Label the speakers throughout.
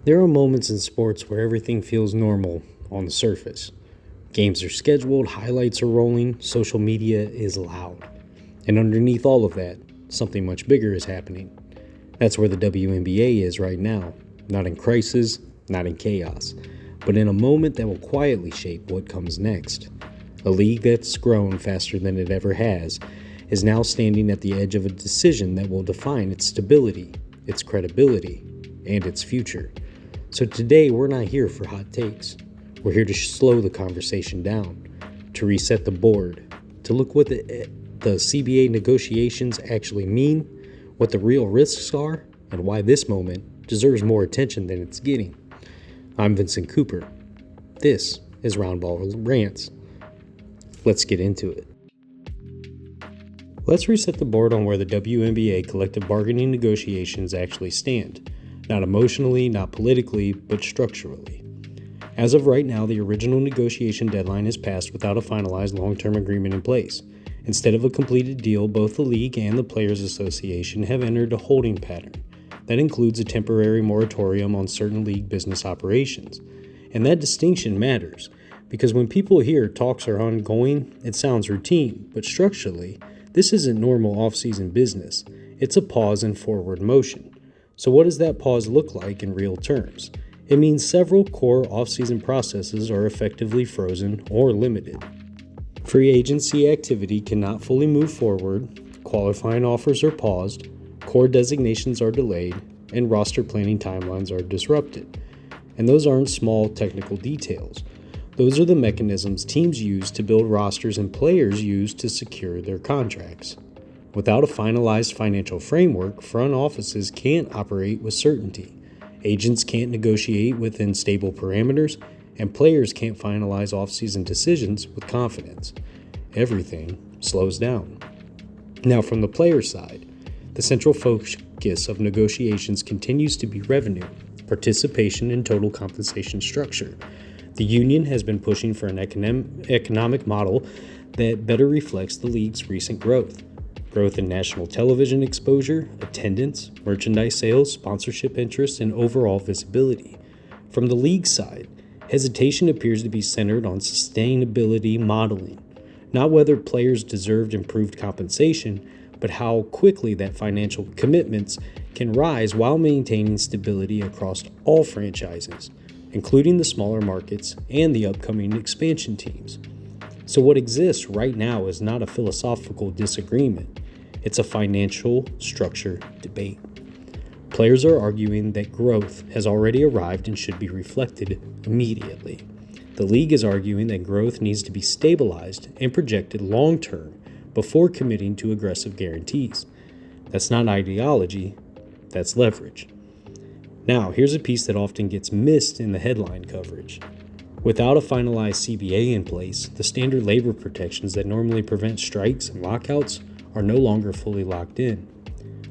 Speaker 1: There are moments in sports where everything feels normal on the surface. Games are scheduled, highlights are rolling, social media is loud. And underneath all of that, something much bigger is happening. That's where the WNBA is right now. Not in crisis, not in chaos, but in a moment that will quietly shape what comes next. A league that's grown faster than it ever has is now standing at the edge of a decision that will define its stability, its credibility, and its future. So today, we're not here for hot takes. We're here to slow the conversation down, to reset the board, to look what the CBA negotiations actually mean, what the real risks are, and why this moment deserves more attention than it's getting. I'm Vincent Cooper. This is Round Ball Rants. Let's get into it. Let's reset the board on where the WNBA Collective Bargaining Negotiations actually stand. Not emotionally, not politically, but structurally. As of right now, the original negotiation deadline has passed without a finalized long-term agreement in place. Instead of a completed deal, both the league and the Players Association have entered a holding pattern. That includes a temporary moratorium on certain league business operations. And that distinction matters, because when people hear talks are ongoing, it sounds routine, but structurally, this isn't normal off-season business. It's a pause in forward motion. So what does that pause look like in real terms? It means several core off-season processes are effectively frozen or limited. Free agency activity cannot fully move forward, qualifying offers are paused, core designations are delayed, and roster planning timelines are disrupted. And those aren't small technical details. Those are the mechanisms teams use to build rosters and players use to secure their contracts. Without a finalized financial framework, front offices can't operate with certainty. Agents can't negotiate within stable parameters, and players can't finalize off-season decisions with confidence. Everything slows down. Now, from the player side, the central focus of negotiations continues to be revenue, participation, and total compensation structure. The union has been pushing for an economic model that better reflects the league's recent growth in national television exposure, attendance, merchandise sales, sponsorship interest, and overall visibility. From the league side, hesitation appears to be centered on sustainability modeling, not whether players deserved improved compensation, but how quickly that financial commitments can rise while maintaining stability across all franchises, including the smaller markets and the upcoming expansion teams. So what exists right now is not a philosophical disagreement. It's a financial structure debate. Players are arguing that growth has already arrived and should be reflected immediately. The league is arguing that growth needs to be stabilized and projected long-term before committing to aggressive guarantees. That's not ideology, that's leverage. Now, here's a piece that often gets missed in the headline coverage. Without a finalized CBA in place, the standard labor protections that normally prevent strikes and lockouts are no longer fully locked in.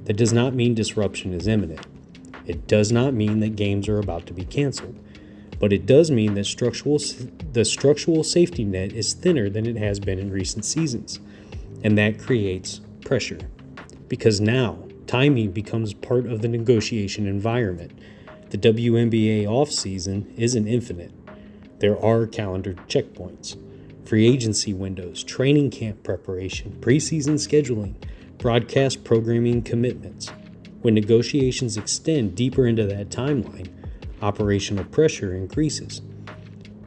Speaker 1: That does not mean disruption is imminent. It does not mean that games are about to be canceled. But it does mean that the structural safety net is thinner than it has been in recent seasons. And that creates pressure. Because now, timing becomes part of the negotiation environment. The WNBA offseason isn't infinite. There are calendar checkpoints, free agency windows, training camp preparation, preseason scheduling, broadcast programming commitments. When negotiations extend deeper into that timeline, operational pressure increases.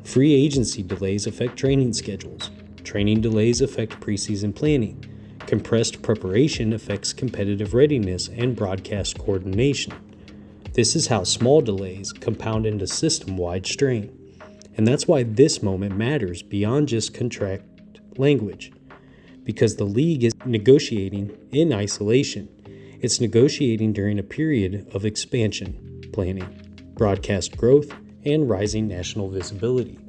Speaker 1: Free agency delays affect training schedules. Training delays affect preseason planning. Compressed preparation affects competitive readiness and broadcast coordination. This is how small delays compound into system-wide strain. And that's why this moment matters beyond just contract language. Because the league is negotiating in isolation. It's negotiating during a period of expansion planning, broadcast growth, and rising national visibility.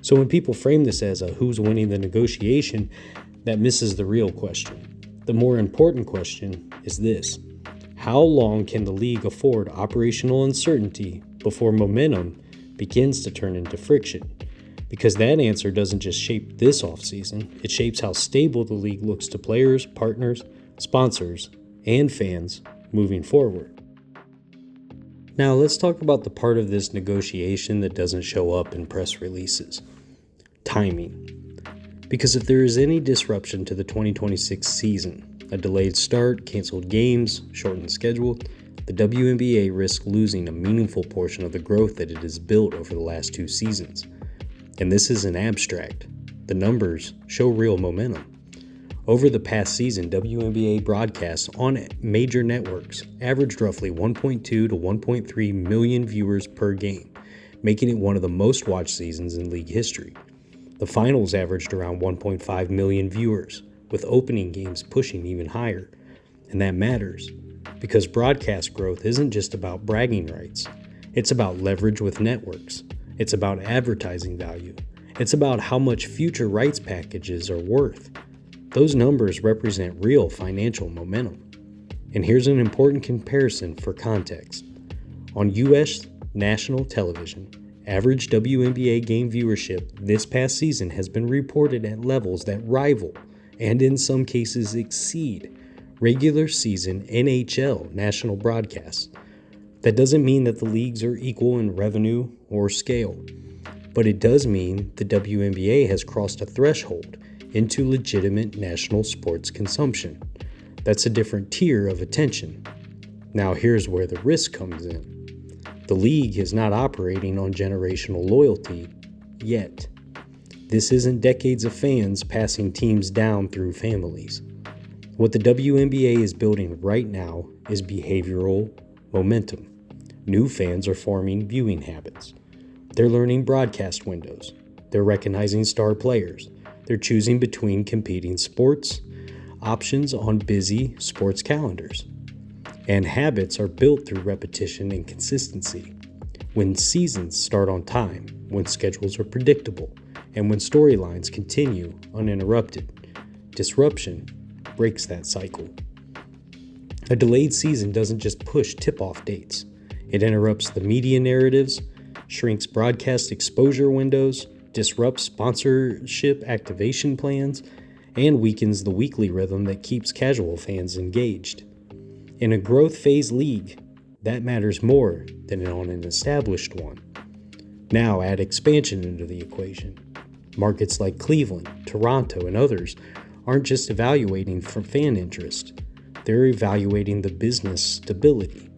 Speaker 1: So when people frame this as a who's winning the negotiation, that misses the real question. The more important question is this: how long can the league afford operational uncertainty before momentum begins to turn into friction? Because that answer doesn't just shape this offseason, it shapes how stable the league looks to players, partners, sponsors, and fans moving forward. Now, let's talk about the part of this negotiation that doesn't show up in press releases. Timing. Because if there is any disruption to the 2026 season, a delayed start, canceled games, shortened schedule, the WNBA risks losing a meaningful portion of the growth that it has built over the last 2 seasons. And this isn't abstract. The numbers show real momentum. Over the past season, WNBA broadcasts on major networks averaged roughly 1.2 to 1.3 million viewers per game, making it one of the most watched seasons in league history. The finals averaged around 1.5 million viewers, with opening games pushing even higher. And that matters, because broadcast growth isn't just about bragging rights. It's about leverage with networks. It's about advertising value. It's about how much future rights packages are worth. Those numbers represent real financial momentum. And here's an important comparison for context. On U.S. national television, average WNBA game viewership this past season has been reported at levels that rival, and in some cases exceed, regular season NHL national broadcasts. That doesn't mean that the leagues are equal in revenue or scale, but it does mean the WNBA has crossed a threshold into legitimate national sports consumption. That's a different tier of attention. Now here's where the risk comes in. The league is not operating on generational loyalty yet. This isn't decades of fans passing teams down through families. What the WNBA is building right now is behavioral momentum. New fans are forming viewing habits. They're learning broadcast windows. They're recognizing star players. They're choosing between competing sports options on busy sports calendars. And habits are built through repetition and consistency. When seasons start on time, when schedules are predictable, and when storylines continue uninterrupted, disruption breaks that cycle. A delayed season doesn't just push tip-off dates. It interrupts the media narratives, shrinks broadcast exposure windows, disrupts sponsorship activation plans, and weakens the weekly rhythm that keeps casual fans engaged. In a growth phase league, that matters more than on an established one. Now add expansion into the equation. Markets like Cleveland, Toronto, and others aren't just evaluating for fan interest. They're evaluating the business stability.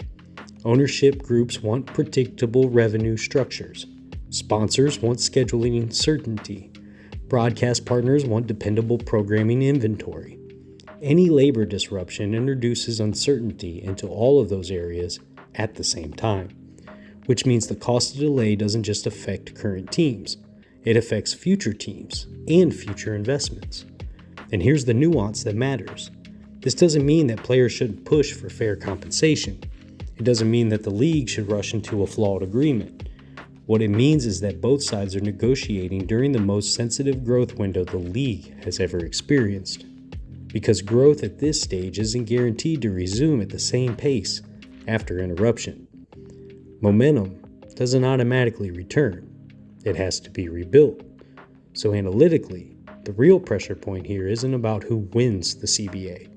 Speaker 1: Ownership groups want predictable revenue structures. Sponsors want scheduling certainty. Broadcast partners want dependable programming inventory. Any labor disruption introduces uncertainty into all of those areas at the same time, which means the cost of delay doesn't just affect current teams. It affects future teams and future investments. And here's the nuance that matters. This doesn't mean that players shouldn't push for fair compensation. It doesn't mean that the league should rush into a flawed agreement. What it means is that both sides are negotiating during the most sensitive growth window the league has ever experienced. Because growth at this stage isn't guaranteed to resume at the same pace after interruption. Momentum doesn't automatically return. It has to be rebuilt. So analytically, the real pressure point here isn't about who wins the CBA.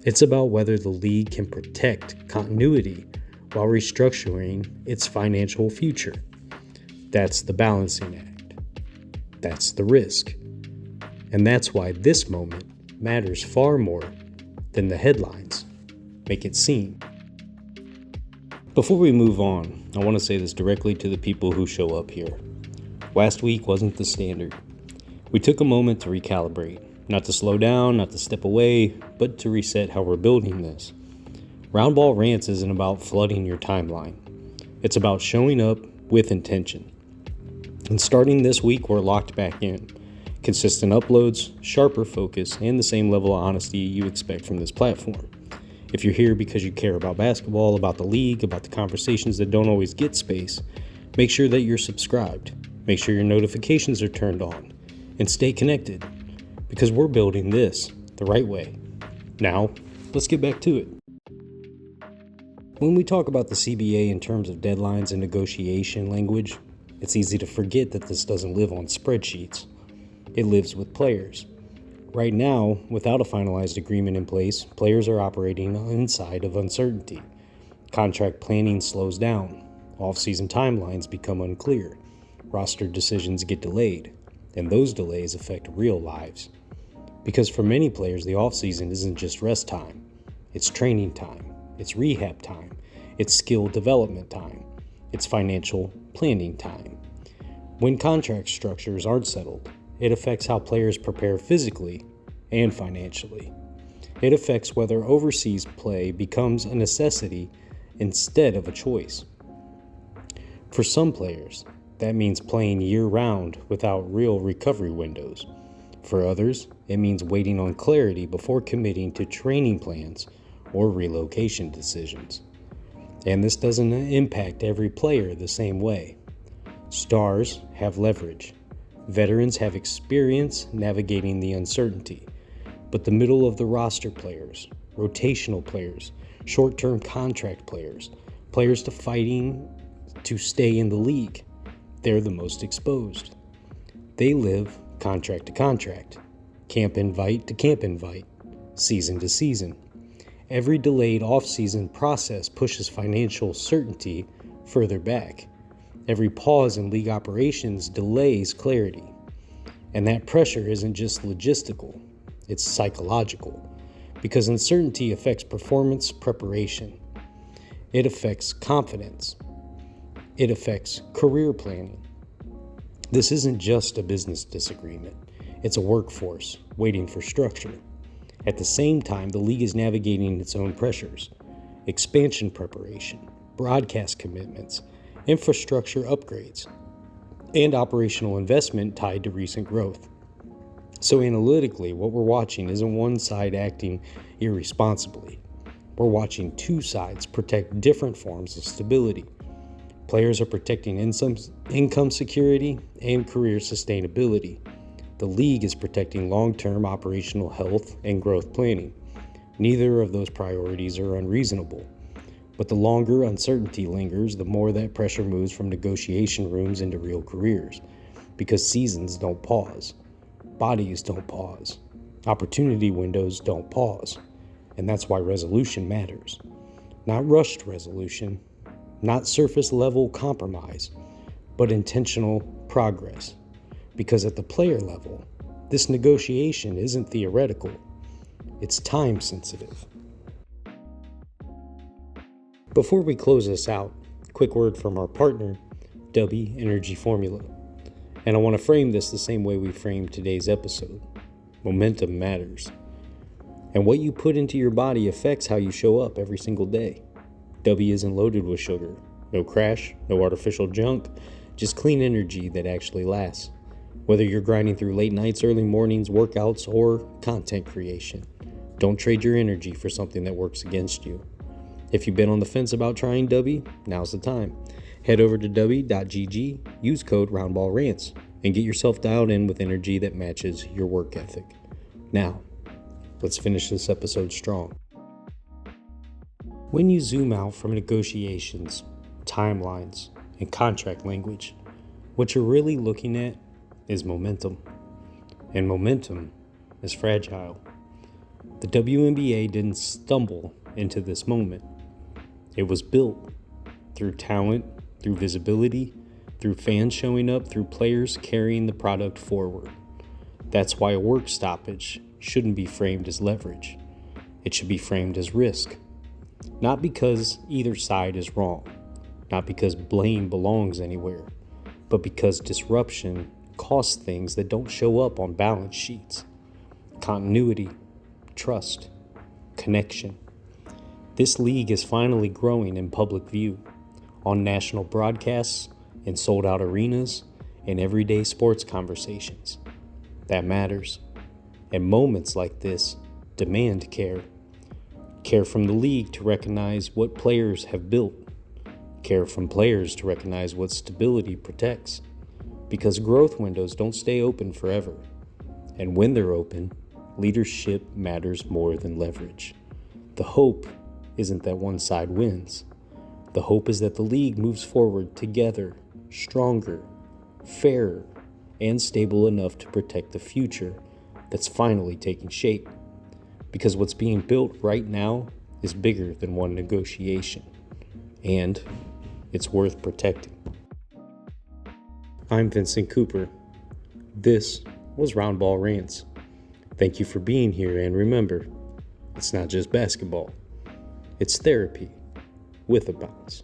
Speaker 1: It's about whether the league can protect continuity while restructuring its financial future. That's the balancing act. That's the risk. And that's why this moment matters far more than the headlines make it seem. Before we move on, I want to say this directly to the people who show up here. Last week wasn't the standard. We took a moment to recalibrate, not to slow down, not to step away, but to reset how we're building this. Round Ball Rants isn't about flooding your timeline. It's about showing up with intention. And starting this week, we're locked back in. Consistent uploads, sharper focus, and the same level of honesty you expect from this platform. If you're here because you care about basketball, about the league, about the conversations that don't always get space, make sure that you're subscribed. Make sure your notifications are turned on. And stay connected, because we're building this the right way. Now, let's get back to it. When we talk about the CBA in terms of deadlines and negotiation language, it's easy to forget that this doesn't live on spreadsheets. It lives with players. Right now, without a finalized agreement in place, players are operating inside of uncertainty. Contract planning slows down. Off-season timelines become unclear. Roster decisions get delayed, and those delays affect real lives. Because for many players, the off-season isn't just rest time. It's training time. It's rehab time. It's skill development time. It's financial planning time. When contract structures aren't settled, it affects how players prepare physically and financially. It affects whether overseas play becomes a necessity instead of a choice. For some players, that means playing year-round without real recovery windows. For others, it means waiting on clarity before committing to training plans or relocation decisions. And this doesn't impact every player the same way. Stars have leverage. Veterans have experience navigating the uncertainty. But the middle of the roster players, rotational players, short-term contract players, players fighting to stay in the league, they're the most exposed. They live contract to contract, camp invite to camp invite, season to season. Every delayed off-season process pushes financial certainty further back. Every pause in league operations delays clarity. And that pressure isn't just logistical, it's psychological. Because uncertainty affects performance preparation. It affects confidence. It affects career planning. This isn't just a business disagreement. It's a workforce waiting for structure. At the same time, the league is navigating its own pressures. Expansion preparation, broadcast commitments, infrastructure upgrades, and operational investment tied to recent growth. So analytically, what we're watching isn't one side acting irresponsibly. We're watching two sides protect different forms of stability. Players are protecting income security and career sustainability. The league is protecting long-term operational health and growth planning. Neither of those priorities are unreasonable. But the longer uncertainty lingers, the more that pressure moves from negotiation rooms into real careers. Because seasons don't pause. Bodies don't pause. Opportunity windows don't pause. And that's why resolution matters. Not rushed resolution, not surface level compromise, but intentional progress. Because at the player level, this negotiation isn't theoretical, it's time sensitive. Before we close this out, quick word from our partner, Dubby Energy Formula. And I want to frame this the same way we framed today's episode. Momentum matters. And what you put into your body affects how you show up every single day. Dubby isn't loaded with sugar. No crash, no artificial junk, just clean energy that actually lasts. Whether you're grinding through late nights, early mornings, workouts, or content creation, don't trade your energy for something that works against you. If you've been on the fence about trying Dubby, now's the time. Head over to dubby.gg, use code Round Ball Rants, and get yourself dialed in with energy that matches your work ethic. Now, let's finish this episode strong. When you zoom out from negotiations, timelines, and contract language, what you're really looking at is momentum. And momentum is fragile. The WNBA didn't stumble into this moment. It was built through talent, through visibility, through fans showing up, through players carrying the product forward. That's why a work stoppage shouldn't be framed as leverage. It should be framed as risk. Not because either side is wrong, not because blame belongs anywhere, but because disruption costs things that don't show up on balance sheets. Continuity, trust, connection. This league is finally growing in public view, on national broadcasts, in sold-out arenas, and everyday sports conversations. That matters. And moments like this demand care. Care from the league to recognize what players have built. Care from players to recognize what stability protects. Because growth windows don't stay open forever. And when they're open, leadership matters more than leverage. The hope isn't that one side wins. The hope is that the league moves forward together, stronger, fairer, and stable enough to protect the future that's finally taking shape. Because what's being built right now is bigger than one negotiation. and it's worth protecting. I'm Vincent Cooper. This was Round Ball Rants. Thank you for being here, and remember, it's not just basketball, it's therapy with a bounce.